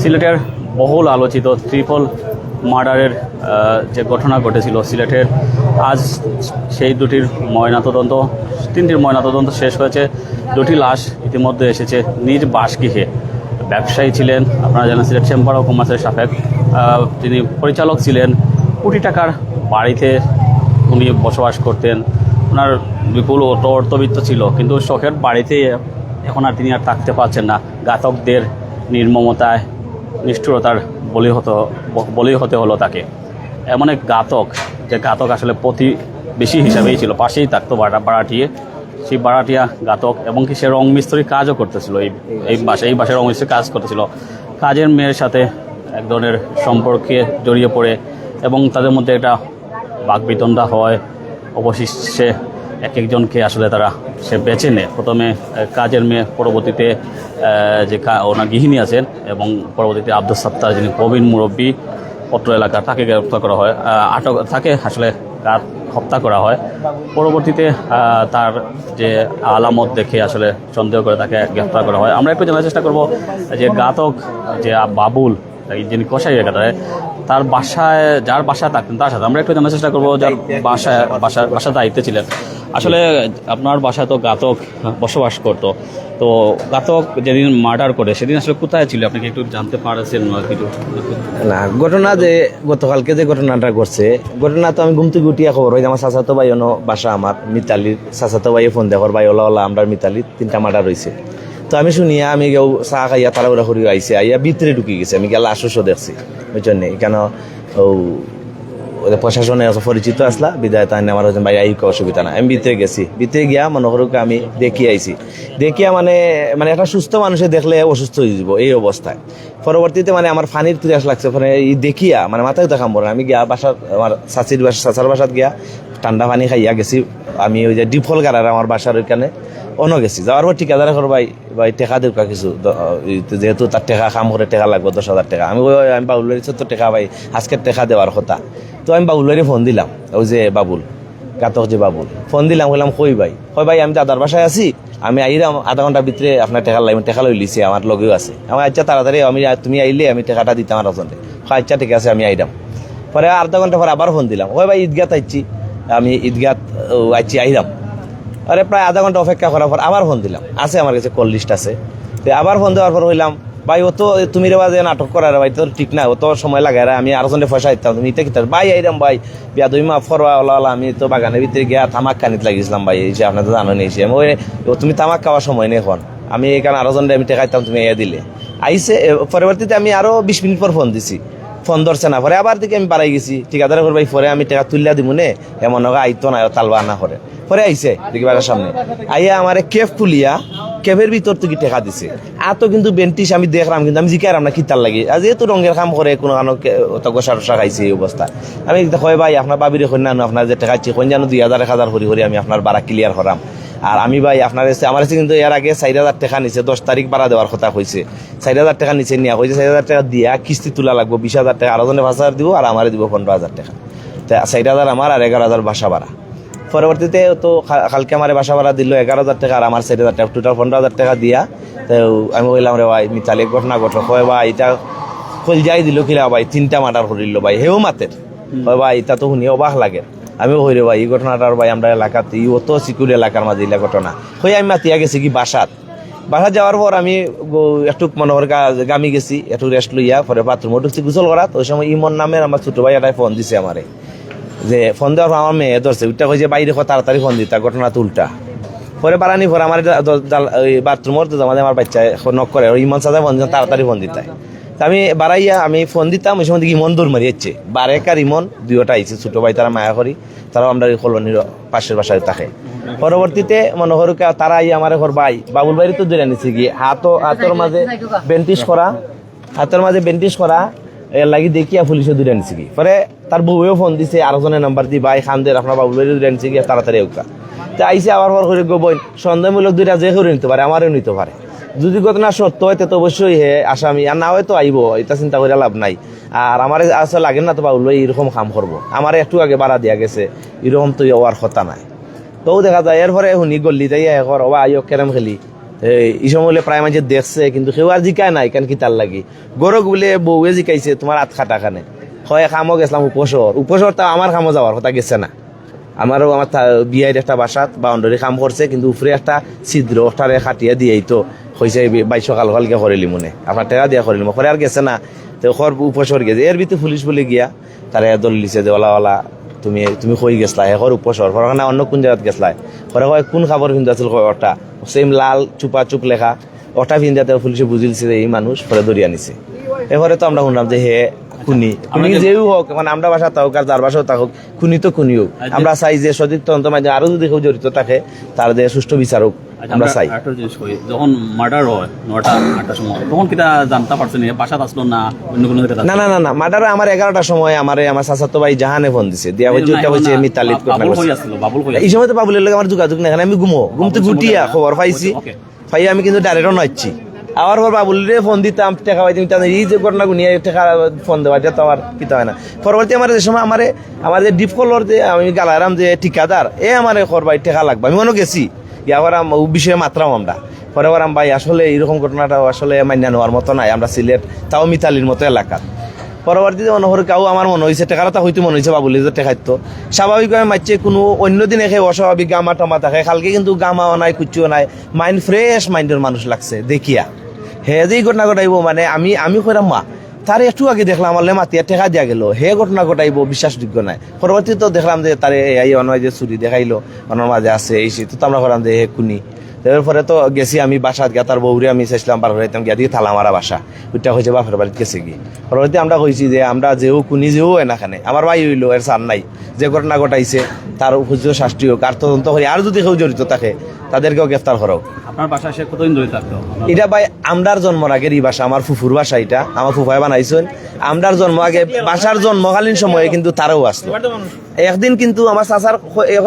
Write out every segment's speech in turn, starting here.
সিলেটের বহুল আলোচিত ট্রিপল মার্ডারের যে ঘটনা ঘটেছিল সিলেটের, আজ সেই তিনটির ময়নাতদন্ত শেষ হয়েছে। দুটি লাশ ইতিমধ্যে এসেছে নিজ বাসগৃহে। ব্যবসায়ী ছিলেন, আপনারা জানেন সিলেট চেম্বার অফ কমার্সের সাবেক তিনি পরিচালক ছিলেন। কোটি টাকার বাড়িতে উনি বসবাস করতেন, ওনার বিপুল অর্থবিত্ত ছিল, কিন্তু শখের বাড়িতে এখন আর তিনি থাকতে পারছেন না। ঘাতকদের নির্মমতায়, নিষ্ঠুরতার বলি হতে হলো তাকে। এমন এক ঘাতক, যে ঘাতক আসলে প্রতিবেশী হিসাবেই ছিল, পাশেই থাকতো ভাড়াটিয়ে। সেই ভাড়াটিয়া ঘাতক, এবং কি সে রং মিস্ত্রির কাজও করতেছিল, এই বাসায় রং মিস্ত্রির কাজ করতেছিল। কাজের মেয়ের সাথে এক ধরনের সম্পর্কে জড়িয়ে পড়ে এবং তাদের মধ্যে একটা বাকবিতণ্ডা হয়। অবশেষে একজনকে আসলে সে বেছে নেয়। প্রথমে কাজের মেয়ে, পরবর্তীতে যে ওনার গৃহিণী আছেন, এবং পরবর্তীতে আব্দুল সাত্তার যিনি প্রবীণ মুরব্বী পত্র এলাকা, তাকে গ্রেপ্তার করা হয়, তাকে আসলে হত্যা করা হয়। পরবর্তীতে তার যে আলামত দেখে আসলে সন্দেহ করে তাকে গ্রেপ্তার করা হয়। আমরা একটু জানার চেষ্টা করব যে ঘাতক যে বাবুল, যিনি কসাই একাধারে, তার বাসায়, যার বাসায় থাকতেন তার সাথে আমরা একটু জানার চেষ্টা করবো, যার বাসার দায়িত্বে ছিলেন। আসলে আপনার বাসায় তো ঘাতক বসবাস করতো, তো ঘাতক যেদিন মার্ডার করে সেদিন আসলে কোথায় ছিল, আপনি কি একটু জানতে পারছেন কিছু? না, ঘটনা যে গতকালকে যে ঘটনাটা ঘটছে, ঘটনা তো আমি ঘুম থেকে উঠিয়া খবর হয় আমার চাচাতো ভাই বাসা, আমার মিতালির চাচাতো ভাই ফোন দেখর ভাই ওলা আমরা মিতালির 3টা মার্ডার রয়েছে। তো আমি শুনিয়া আমি কেউ চা খাইয়া তারা ওরা করি আইসে, আইয়া ভিতরে ঢুকি গেছে। আমি গেলে আশ্বস্য দেখছি, বুঝছেন নি, কেন প্রশাসনে পরিচিত আসলা বিদায় তাই আমার ভাই এই অসুবিধা না। আমি ভিতরে গেছি, ভিতরে গিয়া মনে করুক আমি দেখি আইছি, দেখিয়া মানে একটা সুস্থ মানুষে দেখলে অসুস্থ হয়ে যাব এই অবস্থায়। পরবর্তীতে আমার ফানির তিরাস লাগছে, এই দেখিয়া মাথায় দেখাম বলে আমি গিয়া বাসার, আমার চাচার বাসাত গিয়া ঠান্ডা পানি খাইয়া গেছি। আমি ওই যে ডিফল গাড়ার আমার বাসার ওইখানে গেছি। যাওয়ার পর ঠিকাদারে ভাই টেকা দেবকা কিছু, যেহেতু তার টেকা কাম করে টেকা লাগবে 10,000 টাকা। আমি বাবুলের তো টেকা ভাই আজকের টেকা দেওয়ার কথা। তো আমি বাবুলেরই ফোন দিলাম, ওই যে বাবুল ঘাতক যে বাবুল, ফোন দিলাম, বললাম কই ভাই আমি দাদার বাসায় আছি, আমি আইলাম আধা ঘন্টার ভিতরে আপনার টেকা লাগবে, টেকা লই লিছি, আমার লগেও আছে। আমার আচ্ছা তাড়াতাড়ি তুমি আইলে আমি টেকাটা দিতাম আমার ওজনে। আচ্ছা ঠিক আছে, আমি আইলাম। পরে আধা ঘন্টা পরে আবার ফোন দিলাম, ভাই ঈদগাত আইছি, আমি ঈদগাত আইছি আইলাম। আরে প্রায় আধা ঘন্টা অপেক্ষা করার পর আবার ফোন দিলাম, আছে আমার কাছে কল লিস্ট আছে। তো আবার ফোন দেওয়ার পর হইলাম, ভাই ও তো তুমি রে বাজে নাটক করার, ভাই তোর ঠিক না, ও তো সময় লাগে, আমি আরো জনে পয়সা দিতাম, তুমি এটা কি ভাই আইরাম ভাই বিয়া দুই মাফ করবা ওলা, আমি তো বাগানের ভিতরে গিয়া তামাক কানিত লাগিয়েছিলাম ভাই, এই যে আপনার তো জানো নিয়েছি আমি, তুমি তামাক খাওয়ার সময় নেই এখন, আমি এখানে আরো জনে আমি টেকাইতাম, তুমি এ দিলে আইসে। পরবর্তীতে আমি আরো 20 মিনিট পর ফোন দিছি, ফোন ধরছে না। পরে আবার দিকে আমি বাড়াই গেছি, ঠিকাদারে ভাই পরে আমি টাকা তুলিয়া দিব নে, এমন আইতো না তালবা না করে। পরে আইসে দেখি বাড়ার সামনে আইয়া আমার কেফ খুলিয়া কেফের ভিতর থেকে টেকা দিছে। তো কিন্তু বেন্টিস আমি দেখলাম, কিন্তু আমি জিকারাম না কিতার লাগে, আর যেহেতু রঙের কাম করে কোনো কারণ গোসা টসা খাইছে এই অবস্থা। আমি হয় ভাই আপনার বাবির কন্যা আপনার যে টেকাচ্ছি কোন জানো 2,000 1,000 করি আমি আপনার বাড়া ক্লিয়ার করাম। আর আমি ভাই আপনার আমার কাছে কিন্তু এর আগে 4,000 টাকা নিছে, 10 তারিখ ভাড়া দেওয়ার কথা কইছে, 4,000 টাকা নিচে নিয়ে হয়েছে, 4,000 টাকা দিয়া কিস্তি তোলা লাগবে 20,000 টাকা, আরো জনে 5,000 দিব, আর আমারে দিব 15,000 টাকা। 4,000 আমার আর 11,000 বাসা ভাড়া। পরবর্তীতে তো কালকে আমার বাসা ভাড়া দিল 11,000 টাকা, আর আমার 4,000 টাকা, টোটাল 15,000 টাকা দিয়া। তো আমি বললাম রে ভাই মিতালি ঘটনা ঘটল, হয় ভাই এটা কল যাই দিল কিলা ভাই 3টা মার্ডার করিল ভাই, হেও মাতের, হয় ভাই এটা তো শুনি অবাক লাগে। আমি হই রে ভাই এই ঘটনাটার ভাই আমরা এলাকাতে অত সিকিউর এলাকার মাঝে এই ঘটনা হয়ে আমি মাতিয়া গেছি কি বাসাত যাওয়ার পর আমি একটু মনোহর গামি গেছি, একটু রেস্ট লইয়া পরে বাথরুমে ঢুকছি গোসল করা। তো ওই সময় ইমন নামের আমার ছোট ভাই একটা ফোন দিছে আমারে, যে ফোন দেওয়ার পর আমার মেয়ে ধরছে, ওইটা কই যে বাইরে তাড়াতাড়ি ফোন দিতা, ঘটনা তো উল্টা। পরে বাড়ানি পরে আমার বাথরুমের আমাদের আমার বাচ্চা নক করে, ইমন সাজা ফোন দিতাম, তাড়াতাড়ি ফোন দিতাম। আমি বাড়াইয়া আমি ফোন দিতাম, ওই সময় ইমন দৌড় মারিয়েছে, বারেক আর ইমন দুইটা আইছে, ছোট ভাই তারা মায়া করি, তারাও আমরা কলোনির পাশের বাসায় থাকে। পরবর্তীতে মনে হরুকে তারা আই আমার ঘর ভাই বাবুল ভাই তো দূরে নিচ্ছে গিয়ে হাতের মাঝে বেন্টিস করা এর লাগি দেখিয়া পুলিশে দূরে নিচ্ছে গিয়ে। পরে তার বউয়েও ফোন দিছে, আরেকজনের নাম্বার দিয়ে, ভাই খানদের আপনার বাবুল ভাই দূরে নিচ্ছে গিয়ে তাড়াতাড়ি উকা। তো আইসে আবার পর করে গোবই সন্দেহমূলক দুইটা যে করে নিতে পারে, আমারও নিতে পারে। যদি ঘটনা সত্য হয় তো অবশ্যই হে আসামি, আর না হয়তো আইব, এটা চিন্তা করে লাভ নাই। আর আমার আসলে লাগে না তো বাবুল ভাই এরকম কাম করবো, আমার একটু আগে বাড়া দিয়া গেছে, এরকম তো হওয়ার কথা নাই। তো দেখা যায় এরপরে শুনি গল্লি যাই এখন ওবা আইও কেরাম খেলি, এই সময় হলে প্রায় মানুষ দেখছে কিন্তু কেউ আর জিকায় নাই কেন কি তার লাগি গরক বলে বউয়ে জিকাইছে তোমার আত খাটা খানে হয় খামো গেছিলাম উপসর তা আমার খামো যাওয়ার কথা গেছে না আমারও আমার বিয়ের একটা বাসাত বাউন্ডারি কাম করছে কিন্তু উপরে একটা ছিদ্র ওটারে খাটিয়া দিয়েই তো হয়েছে বাই সকাল সকালকে করিলি মনে আপনার টাকা দিয়া করিলি করে আর গেছে না তো খর উপসর গেছে এর ভিতরে পুলিশ বলে গিয়া তারা দল লিছে যে ওলা তুমি কই গেছলা এর উপসর না অন্য কোন জায়গাত গেছলাই ঘরে কয় কোন খাবার ভিন্দা আছিল কয় ওটা সেম লাল চুপা চুপ লেখা ওটা ভিন্দাতে পুলিশে বুঝিলছে যে এই মানুষ পরে ধরিয়া নিছে এবারে তো আমরা শুনলাম যে হে খুনি যেও হোক মানে আমরা বাসা থাকুক আর যার বাসাও থাকুক খুনি তো খুনি হোক আমরা চাই যে সঠিক তদন্ত মাধ্যমে আরো যদি কেউ জড়িত থাকে তার যে সুষ্ঠু বিচার হোক আমরা চাই। যখন মার্ডার হয় 9টা সময় তখন কিটা জানতে পারছেন বাসাত আসলো না অন্য কোনো না না না না মার্ডার আমার 11টার সময় আমার চাচাতো ভাই জাহানে ফোন দিছে দিয়া হচ্ছে ওটা হচ্ছে মিতালিত এই সময় তো বাবুলের লগে আমার যোগাযোগ না এখানে আমি ঘুমতে গুটিয়া খবর পাইছি পাই আমি কিন্তু ডাইরেক্ট নচ্ছি আবার পর বাবুলিরে ফোন দিতাম টাকা পাইতাম এই যে ঘটনা গুনিয়ে টাকা ফোন দেওয়া এটা তো আমার কিতা হয় না পরবর্তী আমার যে সময় আমার যে ডিপ কলর যে আমি গালারাম যে ঠিকাদার আমার করবাই টাকা লাগবে আমি মনে গেছি ইয়াবার বিষয়ে মাত্রাও আমরা পরে আবার ভাই আসলে এইরকম ঘটনাটাও আসলে মান্য নেওয়ার মতো নাই আমরা সিলেট তাও মিতালির মতো এলাকা পরবর্তীতে মনে করে কাউ আমার মনে হয়েছে টেকারটা হয়তো মনে হয়েছে বাবুলি যে টেকাইতো স্বাভাবিকভাবে মারছে কোনো অন্য দিন এসে অস্বাভাবিক গামা টামা থাকে কালকে কিন্তু গামাও নাই কুচ্ছিও নাই মাইন্ড ফ্রেশ মাইন্ডের মানুষ লাগছে দেখিয়া হে যেই ঘটনা ঘটাইব মানে আমি কইরাম মা তার একটু আগে দেখলাম আমার মাতিয়া টেকা দিয়া গেল হে ঘটনা ঘটাইব বিশ্বাসযোগ্য নাই পরবর্তীতে তো দেখলাম যে তারে এই অনয় যে চুরি দেখাইলো অনর মাঝে আছে এই তো আমরা করলাম যে হে কুনি তারপরে তো গেছি আমি বাসাত গিয়া তার বউরে আমি চাইছিলাম বার হইতাম গিয়া দিকে থালা মারা বাসা ওইটা হয়েছে বাপের বাড়িতে গেছে কি পরবর্তী আমরা কইছি যে আমরা যেও কুনি যেও এনাখানে আমার ভাই হইলো এর সার নাই যে ঘটনা ঘটাইছে তার উপযুক্ত শাস্তি হোক আর তদন্ত করি আর যদি কেউ জড়িত থাকে তাদেরকেও গ্রেফতার করো। আপনার বাসা সে কতদিন ধরে থাকতো? এটা ভাই আমরার জন্মর আগের এই বাসা আমার ফুফুর বাসা এটা আমার ফুফায় বানাইছেন আমরার জন্ম আগে বাসার জন্মকালীন সময়ে কিন্তু তারাও আসতো একদিন কিন্তু আমার চাচার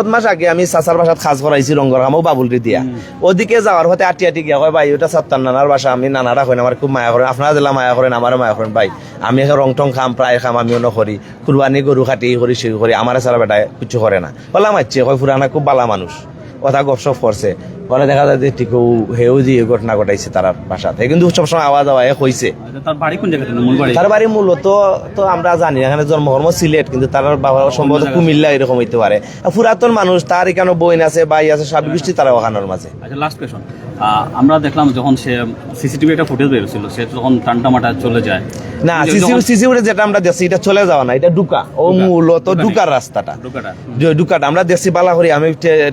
1 মাস আগে আমি চাচার বাসাত খাজ করাইছি রঙ্গর কামাও বাবুলটি দিয়া ওদিকে যাওয়ার হতে আটি গিয়া হয় ভাই ওটা সত্তার নানার বাসা আমি নানারা করেন আমার খুব মায়া করেন আপনারা জেলা মায়া করেন আমারও মায়া করেন ভাই আমি রং টং খাম প্রায় খাম আমিও নকরি কুরবানি গরু খাটি করি সেই করি আমার সারা বেটায় কিছু করে না বলা মারছে হয় ফুরানা খুব বালা মানুষ কথা গপসপ করছে পরে দেখা যায় যে ঠিক হেও যে ঘটনা ঘটাইছে তার বাসাতে কিন্তু সবসময় আওয়াজ হয়েছে। তার বাড়ি কোন জায়গাতে? তার বাড়ি মূলত তো আমরা জানি এখানে জন্মকর্ম সিলেট কিন্তু তার বাবা সম্ভবত কুমিল্লা এরকম হইতে পারে পুরাতন মানুষ তার এখানে বোন আছে ভাই আছে সব গোষ্ঠী তারা ওখানোর মাঝে। আচ্ছা লাস্ট কোয়েশন আমরা দেখলাম যখন সে সিসিটিভি একটা ফুটেজ বেরোছিল সে যখন টানটামাটা চলে যায় না সিসিটিভি যেটা আমরা দেখছি এটা চলে যাওয়া না এটা ঢুকা ও মূলত ঢুকার রাস্তাটা ঢুকাটা আমরা দেখছি বালা করি আমি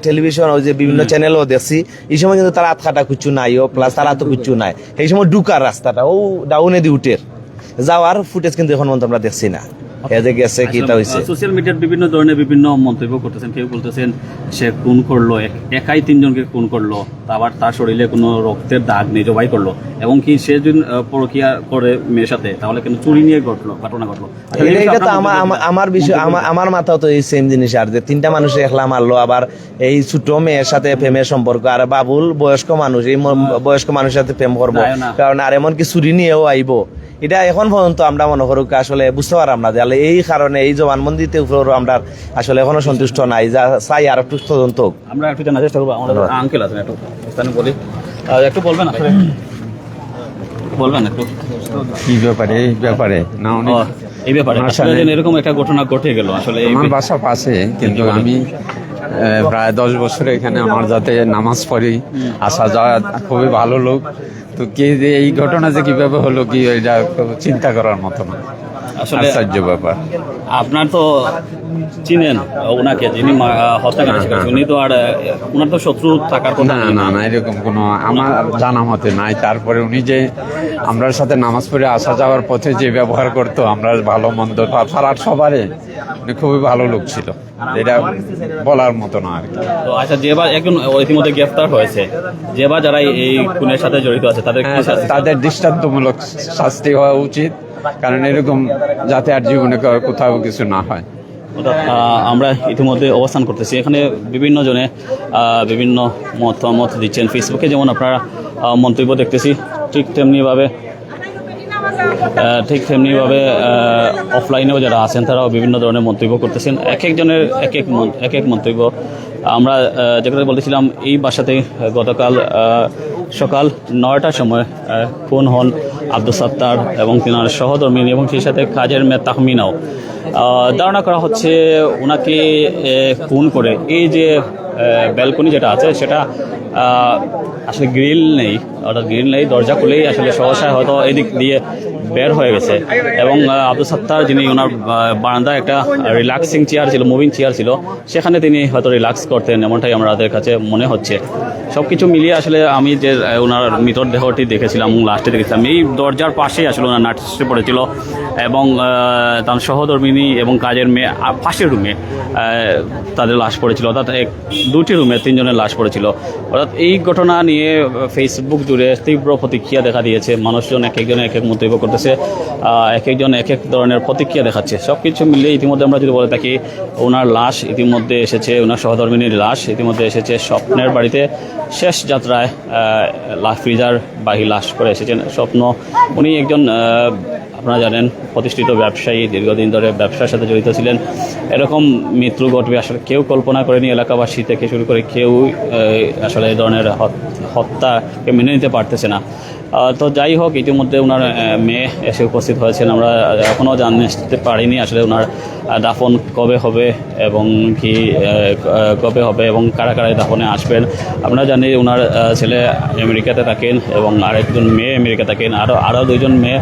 টেলিভিশন ওই যে বিভিন্ন চ্যানেলও দেখছি এই সময় কিন্তু তার হাত খাটা কুচ্ছু নাই ও প্লাস তারা তো কুচ্ছু নাই এই সময় ঢুকার রাস্তাটা ও ডাউনে দি উঠের যাওয়ার ফুটেজ কিন্তু এখন পর্যন্ত আমরা দেখছি না গেছে কিটা হইছে। সোশ্যাল মিডিয়ার বিভিন্ন ধরনের বিভিন্ন মন্তব্য করতেছেন কেউ বলতেছেন সে খুন করলো একাই 3 জনকে খুন করলো আবার তার শরীরে কোনো রক্তের দাগ নেই জবাই করলো এবং কি সে যদি পরকিয়া করে মেয়ের সাথে তাহলে কিন্তু চুরি নিয়ে ঘটনা ঘটলো। এটা তো আমার বিষয় আমার মাথাও তো এই সেম জিনিস আর যে 3টা মানুষ একলা মারলো আবার এই ছোট মেয়ের সাথে প্রেমের সম্পর্ক আর বাবুল বয়স্ক মানুষ এই বয়স্ক মানুষের সাথে প্রেম করবো কারণ আর এমন কি চুরি নিয়েও আইবো এটা এখন পর্যন্ত আমরা মনে করি আসলে বুঝতে পারলাম না যে এই কারণে এই জবানবন্দিতে উপর আমরা আসলে এখনো সন্তুষ্ট নাই যা চাই আর একটু তদন্ত আমরা একটু জানার চেষ্টা করবো আমাদের আঙ্কেল আছেন একটু স্থানে বলি একটু বলবেন আসলে বলবেন একটু কি ব্যাপারে না এই ব্যাপারে এরকম একটা ঘটনা ঘটে গেল আসলে আমার বাসা পাশে কিন্তু আমি প্রায় 10 বছর এখানে আমার যাতে নামাজ পড়ি আসা যাওয়া খুবই ভালো লোক তো কি এই ঘটনা যে কিভাবে হলো কি এটা চিন্তা করার মতো না আসলে আশ্চর্য ব্যাপার। আপনার তো চিনেন ওনাকে যিনি হত্যাকারী ছিলেন উনি তো আর ওনার তো শত্রু থাকার কথা না এরকম কোনো আমার জানা মতে নাই। তারপরে উনি যে আমরা সাথে নামাজ পড়ে আসা যাওয়ার পথে যে ব্যবহার করতো আমরা ভালো মন্দ পাড়ার সবারই উনি খুবই ভালো লোক ছিল এটা বলার মতো না আর কি। তো আচ্ছা যেবার একজন ইতিমধ্যে গ্রেফতার হয়েছে যেবার যারা এই খুনের সাথে জড়িত আছে তাদের দৃষ্টান্তমূলক শাস্তি হওয়া উচিত কারণ এরকম যাতে আর জীবনে কোথাও কিছু না হয়। আমরা ইতিমধ্যে অবস্থান করতেছি এখানে বিভিন্ন জনে বিভিন্ন মতামত দিচ্ছেন ফেসবুকে যেমন আপনারা মন্তব্য দেখতেছি ঠিক তেমনিভাবে অফলাইনেও যারা আছেন তারাও বিভিন্ন ধরনের মন্তব্য করতেছেন এক একজনের এক এক মন্তব্য। আমরা যেটা বলতেছিলাম এই বাসাতে গতকাল সকাল 9টার সময় খুন হন আব্দুল সত্তার এবং তিনার সহধর্মিনী এবং সেই সাথে কাজের মেয়ে তাহমিনাও। ধারণা করা হচ্ছে ওনাকে খুন করে এই যে ব্যালকনি যেটা আছে সেটা আসলে গ্রিল নেই, অর্থাৎ গ্রিল নেই, দরজা খুলেই আসলে সহসা হয়তো এদিক দিয়ে বের হয়ে গেছে। এবং আব্দুল সত্তার যিনি ওনার বারান্দায় একটা রিল্যাক্সিং চেয়ার ছিল, মুভিং চেয়ার ছিল, সেখানে তিনি হয়তো রিল্যাক্স করতেন, এমনটাই আমাদের কাছে মনে হচ্ছে। সব কিছু মিলিয়ে আসলে আমি যে ওনার মৃতদেহটি দেখেছিলাম, লাস্টে দেখেছিলাম, এই দরজার পাশেই আসলে ওনার নাটসে পড়েছিল এবং তার সহধর্মিনী এবং কাজের মেয়ে পাশের রুমে তাদের লাশ পড়েছিল, অর্থাৎ দুটি রুমে 3 জনের লাশ পড়েছিল। অর্থাৎ এই ঘটনা নিয়ে ফেসবুক জুড়ে তীব্র প্রতিক্রিয়া দেখা দিয়েছে। মানুষজন এক একজনে এক এক মন্তব্য করতেছে, এক একজন এক এক ধরনের প্রতিক্রিয়া দেখাচ্ছে। সব কিছু মিলিয়ে ইতিমধ্যে আমরা যদি বলে থাকি, ওনার লাশ ইতিমধ্যে এসেছে, ওনার সহধর্মিনীর লাশ ইতিমধ্যে এসেছে স্বপ্নের বাড়িতে। শেষ যাত্রায় ফ্রিজার বাহী লাশ করে এসেছেন স্বপ্ন। উনি একজন আপনারা জানেন প্রতিষ্ঠিত ব্যবসায়ী, দীর্ঘদিন ধরে ব্যবসার সাথে জড়িত ছিলেন। এরকম মৃত্যু ঘটবে আসলে কেউ কল্পনা করেনি, এলাকাবাসী থেকে শুরু করে কেউ আসলে এই ধরনের হত্যাকে মেনে নিতে পারতেছে না। তো যাই হোক, ইতিমধ্যে ওনার মেয়ে এসে উপস্থিত হয়েছেন। আমরা এখনও জানতে পারিনি আসলে ওনার দাফন কবে হবে এবং কি কবে হবে এবং কারা কারা দাফনে আসবেন। আমরা জানি ওনার ছেলে আমেরিকাতে থাকেন এবং আরেকজন মেয়ে আমেরিকা থাকেন, আরও 2জন মেয়ে,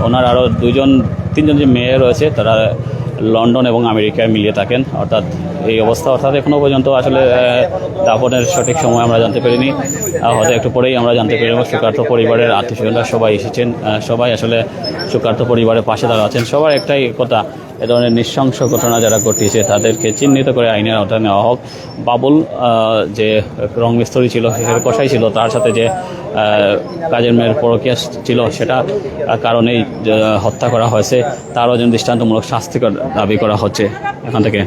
ওনার আরও 3জন যে মেয়ে রয়েছে তারা লন্ডন এবং আমেরিকায় মিলিয়ে থাকেন। অর্থাৎ এই অবস্থা, অর্থাৎ এখনও পর্যন্ত আসলে দাফনের সঠিক সময় আমরা জানতে পারিনি। হয়তো একটু পরেই আমরা জানতে পারব। শোকার্ত পরিবারের আত্মীয়স্বজনরা সবাই এসেছেন, সবাই আসলে শোকার্ত পরিবারের পাশে তারা আছেন। সবার একটাই কথা, এ ধরনের নৃশংস ঘটনা যারা ঘটিয়েছে তাদেরকে চিহ্নিত করে আইনের আওতায় নেওয়া হোক। বাবুল যে রং মিস্ত্রি ছিল, সেখানে কষাই ছিল, তার সাথে যে কাজের মেয়ের পরকীয়া ছিল, সেটা কারণেই হত্যা করা হয়েছে। তারও যেন দৃষ্টান্তমূলক শাস্তি দাবি করা হচ্ছে এখান থেকে।